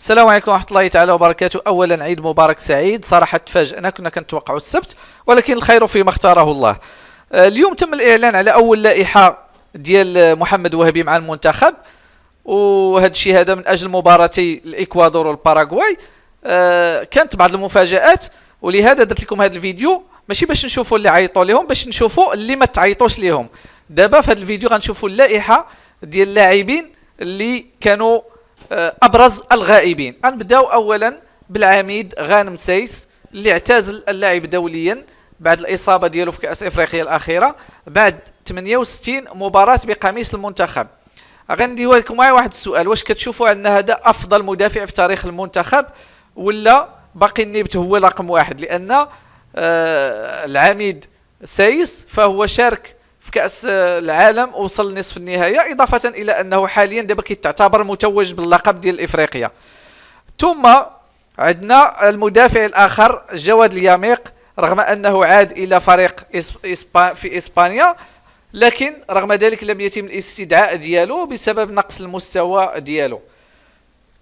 السلام عليكم ورحمة الله تعالى وبركاته. أولا عيد مبارك سعيد. صراحة تفاجئنا، كنا كنتوقعوا السبت ولكن الخير فيما اختاره الله. اليوم تم الإعلان على أول لائحة ديال محمد وهبي مع المنتخب، وهذا الشيء هذا من أجل مباراتي الإكوادور والباراغواي. كانت بعض المفاجآت، ولهذا درت لكم هذا الفيديو ماشي باش نشوفوا اللي عيطوا لهم، باش نشوفوا اللي ما تعيطوش لهم. دابا في هذا الفيديو غنشوفوا اللائحة ديال اللاعبين اللي كانوا ابرز الغائبين. غنبداو اولا بالعميد غانم سايس اللي اعتزل اللعب دوليا بعد الاصابه ديالو في كاس افريقيا الاخيره بعد 68 مباراه بقميص المنتخب. غنديو لكم معايا واحد السؤال: واش كتشوفوا ان هذا افضل مدافع في تاريخ المنتخب ولا باقي النبت هو رقم واحد؟ لان العميد سايس فهو شارك في كأس العالم وصل نصف النهاية، إضافة إلى أنه حاليا دابا كيتعتبر متوج باللقب ديال إفريقيا. ثم عندنا المدافع الآخر جواد الياميق، رغم أنه عاد إلى فريق في إسبانيا، لكن رغم ذلك لم يتم الاستدعاء ديالو بسبب نقص المستوى ديالو.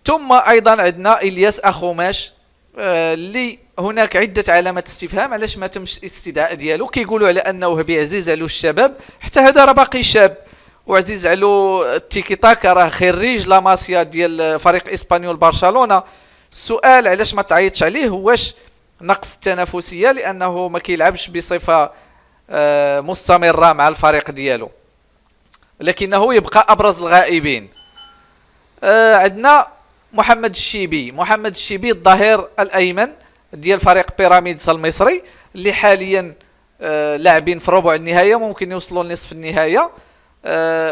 ثم أيضا عندنا إلياس أخوماش اللي هناك عدة علامات استفهام علاش ما تمش الاستدعاء ديالو. كيقولوا على انه وهبي عزيز على الشباب، حتى هذا راه باقي شاب وعزيز على التيكي تاكا، راه خريج لاماسيا ديال فريق اسبانيول برشلونة. السؤال علاش ما تعيطش عليه؟ واش نقص التنافسية لانه ما كيلعبش بصفة مستمرة مع الفريق ديالو، لكنه يبقى ابرز الغائبين. عندنا محمد الشيبي الظهير الايمن ديال فريق بيراميدز المصري اللي حاليا لاعبين في ربع النهايه، ممكن يوصلوا لنصف النهايه.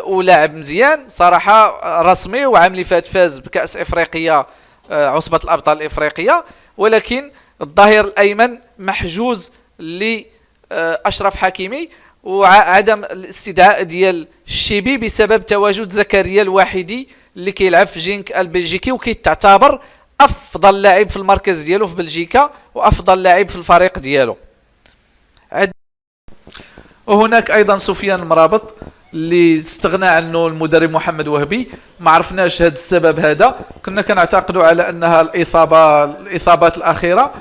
ولاعب مزيان صراحه، رسمي، وعام اللي فات فاز بكاس افريقيا عصبه الابطال الافريقيه، ولكن الظهير الايمن محجوز لاشرف حكيمي، وعدم الاستدعاء ديال الشيبي بسبب تواجد زكريا الواحدي اللي كيلعب في جينك البلجيكي وكيتعتبر افضل لاعب في المركز ديالو في بلجيكا وافضل لاعب في الفريق ديالو. وهناك ايضا سفيان المرابط اللي استغنى عنه المدرب محمد وهبي، ما عرفناش هذا السبب هذا، كنا كنعتقدوا على انها الاصابات الاخيره،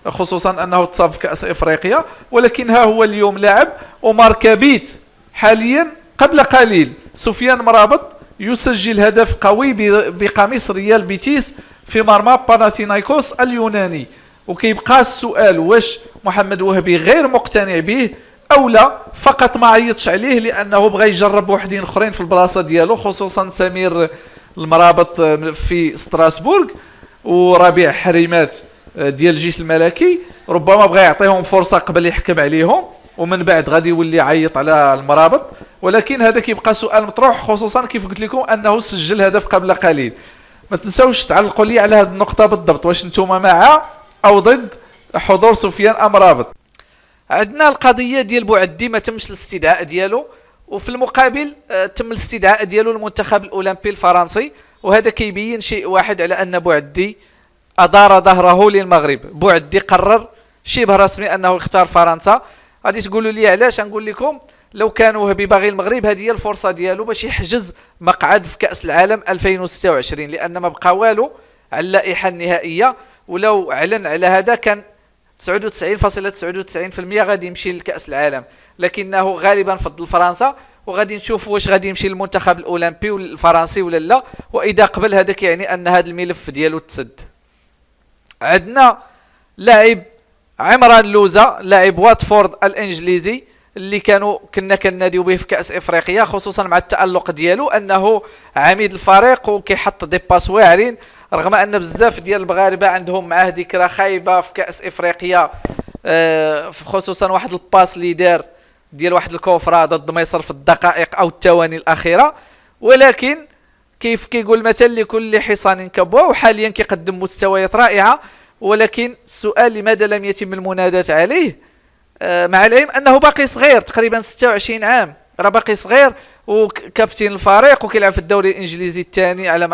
خصوصا انه اتصاب في كاس افريقيا، ولكن ها هو اليوم لاعب وماركابيت حاليا. قبل قليل سفيان مرابط يسجل هدف قوي بقميص ريال بيتيس في مرمى باناتينايكوس اليوناني. وكيبقى السؤال: واش محمد وهبي غير مقتنع به او لا فقط ما عيطش عليه لانه بغى يجرب وحدين اخرين في البلاصه ديالو، خصوصا سمير المرابط في ستراسبورغ وربيع حريمات ديال الجيش الملكي، ربما بغى يعطيهم فرصه قبل يحكم عليهم ومن بعد غادي يولي يعيط على المرابط. ولكن هذا كيبقى سؤال مطروح، خصوصا كيف قلت لكم انه سجل هدف قبل قليل. ما تنساوش تعلقوا لي على هذه النقطه بالضبط، واش نتوما مع او ضد حضور سفيان امرابط. عندنا القضيه ديال بوعدي، ما تمش الاستدعاء ديالو، وفي المقابل تم الاستدعاء ديالو للمنتخب الاولمبي الفرنسي، وهذا كيبين شيء واحد على ان بوعدي ادار ظهره للمغرب. بوعدي قرر شبه رسمي انه يختار فرنسا. غادي تقولوا لي علاش؟ نقول لكم: لو كان وهبي باغي المغرب هذه هي الفرصه ديالو باش يحجز مقعد في كاس العالم 2026، لان ما بقى والو على اللائحه النهائيه، ولو اعلن على هذا كان 99.99% غادي يمشي لكاس العالم، لكنه غالبا فضل فرنسا. وغادي نشوف واش غادي يمشي للمنتخب الاولمبي الفرنسي ولا لا، واذا قبل هذاك يعني ان هذا الملف ديالو تسد. عندنا لاعب عمران لوزا لاعب واتفورد الانجليزي اللي كنا كناديو به في كاس افريقيا، خصوصا مع التالق ديالو انه عميد الفريق وكيحط دي باس واعرين، رغم ان بزاف ديال المغاربه عندهم معاه ذكرى خايبه في كاس افريقيا، خصوصا واحد الباس اللي دار ديال واحد الكوفره ضد مصر في الدقائق او الثواني الاخيره. ولكن كيف كيقول المثل: لكل حصان كبوه، وحاليا كيقدم مستويات رائعه. ولكن السؤال: لماذا لم يتم المناداة عليه؟ مع العلم انه باقي صغير، تقريبا 26 عام، راه باقي صغير وكابتن الفريق وكيلعب في الدوري الانجليزي الثاني على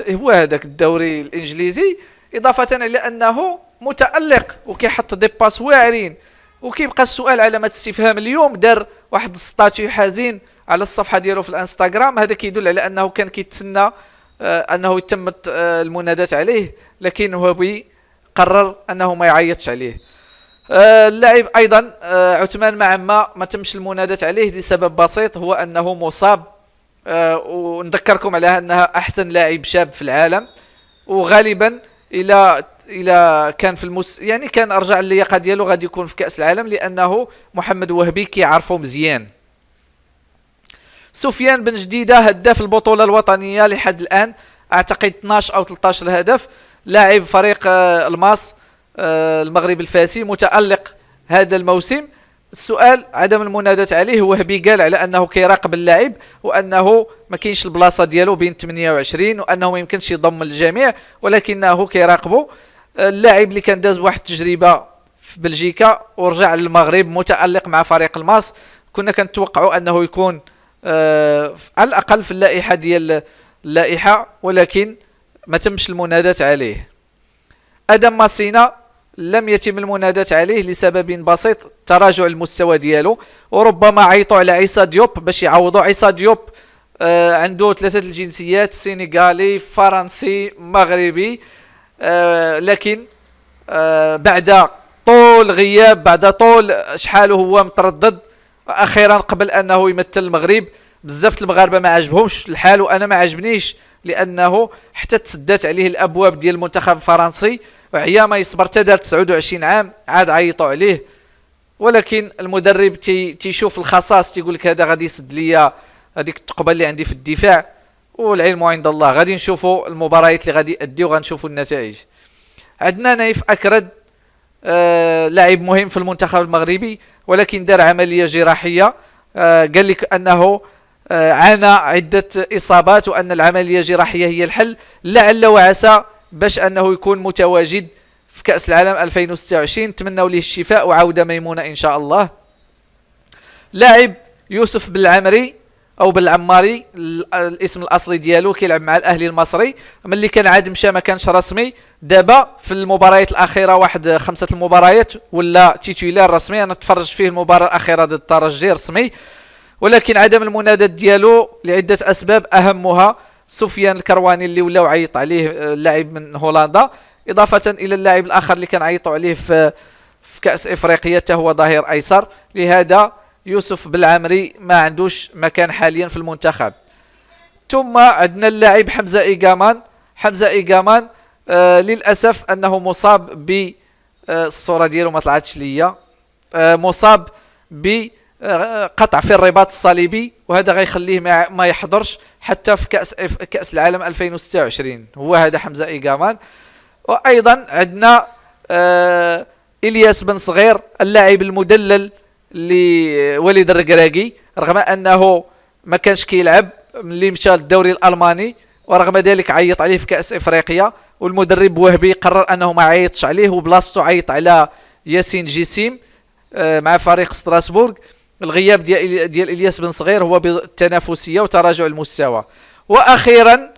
هو هذاك الدوري الانجليزي، اضافه الى انه متالق وكيحط دي باس واعرين. وكيبقى السؤال علامه استفهام. اليوم دار واحد الستاتيو حزين على الصفحه ديالو في الانستغرام، هذا كيدل على انه كان كيتسنى انه تمت المنادات عليه، لكن وهبي قرر انه ما يعيطش عليه. اللاعب ايضا عثمان معما ما تمش المنادات عليه لسبب بسيط، هو انه مصاب. ونذكركم على انها احسن لاعب شاب في العالم، وغالبا الى كان في يعني كان ارجع اللياقه ديالو غادي يكون في كاس العالم، لانه محمد وهبي كيعرفو مزيان. سفيان بن جديده هداف البطوله الوطنيه لحد الان، اعتقد 12 او 13 هدف، لاعب فريق الماس المغرب الفاسي، متألق هذا الموسم. السؤال عدم المنادات عليه، وهبي قال على انه كيراقب اللاعب، وانه ما كاينش البلاصه ديالو بين 28، وانه ما يمكنش يضم الجميع، ولكنه كيراقبه. اللاعب اللي كان داز واحد التجربه في بلجيكا ورجع للمغرب متألق مع فريق الماس، كنا كنتوقعوا انه يكون على الاقل في اللائحه ديال اللائحه، ولكن ما تمش المنادات عليه. ادم ماسينا لم يتم المنادات عليه لسبب بسيط، تراجع المستوى ديالو، وربما عيطوا على عيسى ديوب باش يعوضوا. عيسى ديوب عنده 3 الجنسيات، سينيغالي، فرنسي، مغربي، لكن بعد طول غياب، بعد طول شحال هو متردد، اخيرا قبل انه يمثل المغرب. بزاف المغاربه ما عجبهمش الحال، وانا ما عجبنيش، لانه حتى تسدات عليه الابواب ديال المنتخب الفرنسي، وعيا ما يصبر حتى دار 29 عام عاد عيطوا عليه. ولكن المدرب تيشوف الخصاص، تيقول لك هذا غادي يسد ليا هذيك التقبه اللي عندي في الدفاع، والعلم عند الله. غادي نشوفوا المباريات اللي غادي يأدي وغنشوفوا النتائج. عندنا نايف اكرد، لاعب مهم في المنتخب المغربي، ولكن دار عمليه جراحيه. قال لك انه عانى عده اصابات، وان العمليه الجراحيه هي الحل، لعل وعسى باش انه يكون متواجد في كاس العالم 2026. نتمنوا ليه الشفاء وعوده ميمونه ان شاء الله. لاعب يوسف بالعمري او بالعماري، الاسم الاصلي ديالو، كيلعب مع الاهلي المصري. ملي كان عاد مشى ما كانش رسمي، دابا في المباريات الاخيره واحد 5 المباريات ولا تيتولار رسمي. انا تفرجت فيه المباراه الاخيره ضد الترجي رسمي، ولكن عدم المنادات ديالو لعده اسباب، اهمها سفيان الكرواني اللي ولاو عيط عليه، اللاعب من هولندا، اضافه الى اللاعب الاخر اللي كان عيطوا عليه في كاس افريقيا حتى هو ظهير ايسر. لهذا يوسف بالعمري ما عندوش مكان حاليا في المنتخب. ثم عندنا اللاعب حمزه إيغامان. حمزه إيغامان للاسف انه مصاب ب الصوره ديالو ما طلعتش ليا، مصاب بقطع في الرباط الصليبي، وهذا غيخليه ما يحضرش حتى في كاس العالم 2026. هو هذا حمزه إيغامان. وايضا عندنا الياس بن صغير، اللاعب المدلل لوليد الركراكي، رغم انه ما كانش كيلعب ملي مشى للدوري الالماني، ورغم ذلك عيط عليه في كاس افريقيا، والمدرب وهبي قرر انه ما عيطش عليه، وبلاصتو عيط على ياسين جسيم مع فريق ستراسبورغ. الغياب ديال الياس بن صغير هو بالتنافسيه وتراجع المستوى. واخيرا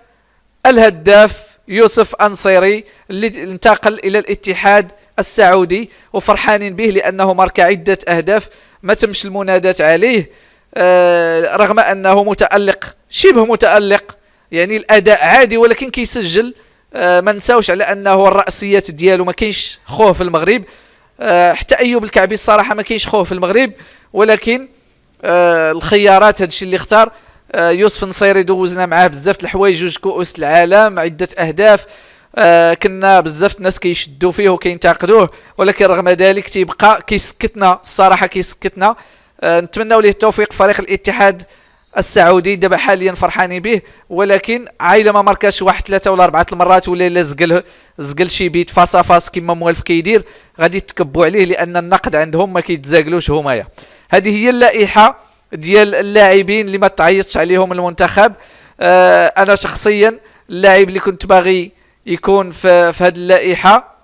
الهداف يوسف أنصيري اللي انتقل الى الاتحاد السعودي، وفرحانين به لانه مارك عده اهداف. ما تمش المنادات عليه رغم انه متألق، شبه متألق، يعني الاداء عادي، ولكن كيسجل. ما نساوش على انه الرأسيات ديالو ما كاينش خوه في المغرب، حتى ايوب الكعبي الصراحه ما كاينش خوه في المغرب، ولكن الخيارات هادشي اللي اختار. يوسف نصيري دوزنا معاه بزاف الحوايج، 2 كؤوس العالم، عده اهداف، كنا بزاف الناس كيشدوا فيه وكينتقدوه، ولكن رغم ذلك تيبقى كيسكتنا الصراحه، كيسكتنا. نتمنوا ليه التوفيق فريق الاتحاد السعودي، دابا حاليا فرحانين به، ولكن عايله ما ماركاش واحد 3 ولا 4 المرات، ولا الا زقل شي بيت فاس كما موالف كيدير، غادي يتكبوا عليه، لان النقد عندهم ما كيتزاقلوش همايا. هذه هي اللائحه ديال اللاعبين اللي ما تعيطش عليهم المنتخب. انا شخصيا اللاعب اللي كنت باغي يكون في هذه اللائحه